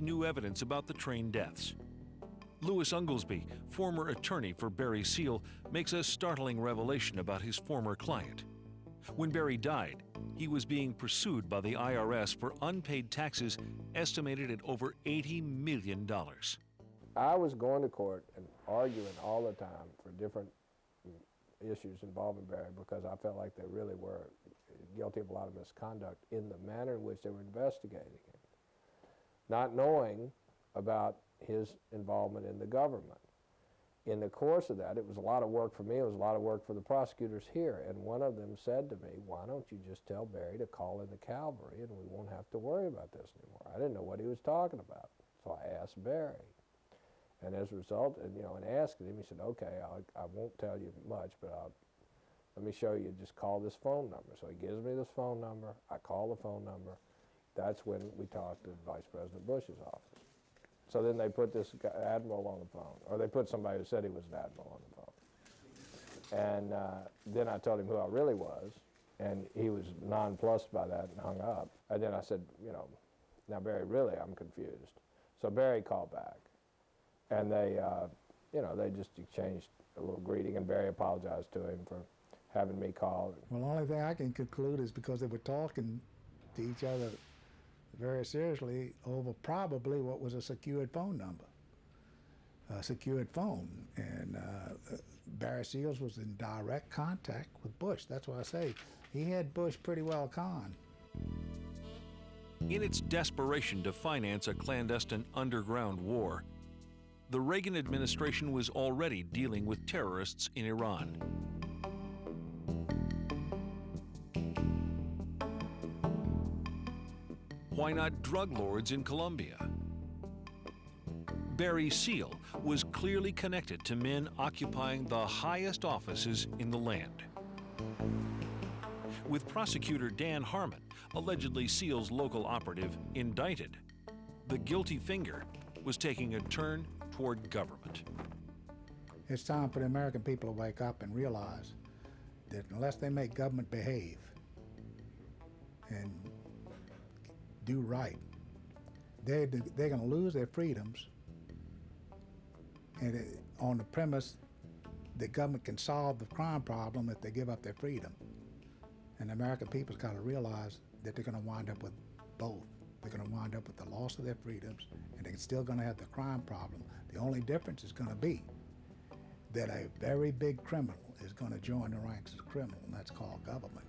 new evidence about the train deaths. Louis Unglesby, former attorney for Barry Seal, makes a startling revelation about his former client. When Barry died, he was being pursued by the IRS for unpaid taxes estimated at over $80 million. I was going to court and arguing all the time for different issues involving Barry because I felt like they really were guilty of a lot of misconduct in the manner in which they were investigating him, not knowing about his involvement in the government. In the course of that, it was a lot of work for me, it was a lot of work for the prosecutors here, and one of them said to me, why don't you just tell Barry to call in the cavalry and we won't have to worry about this anymore. I didn't know what he was talking about, so I asked Barry. And as a result, and, you know, in asking him, he said, okay, I won't tell you much, but let me show you, just call this phone number. So he gives me this phone number, I call the phone number. That's when we talked to Vice President Bush's office. So then they put this admiral on the phone, or they put somebody who said he was an admiral on the phone. And then I told him who I really was, and he was nonplussed by that and hung up. And then I said, you know, now Barry, really, I'm confused. So Barry called back, and they, you know, they just exchanged a little greeting, and Barry apologized to him for having me call. Well, the only thing I can conclude is because they were talking to each other very seriously over probably what was a secured phone number, a secured phone. And Barry Seals was in direct contact with Bush. That's why I say he had Bush pretty well conned. In its desperation to finance a clandestine underground war, the Reagan administration was already dealing with terrorists in Iran. Why not drug lords in Colombia? Barry Seal was clearly connected to men occupying the highest offices in the land. With prosecutor Dan Harmon, allegedly Seal's local operative, indicted, the guilty finger was taking a turn toward government. It's time for the American people to wake up and realize that unless they make government behave and do right, they're going to lose their freedoms, and on the premise that government can solve the crime problem if they give up their freedom. And the American people's got to realize that they're going to wind up with both. They're going to wind up with the loss of their freedoms, and they're still going to have the crime problem. The only difference is going to be that a very big criminal is going to join the ranks of the criminal, and that's called government.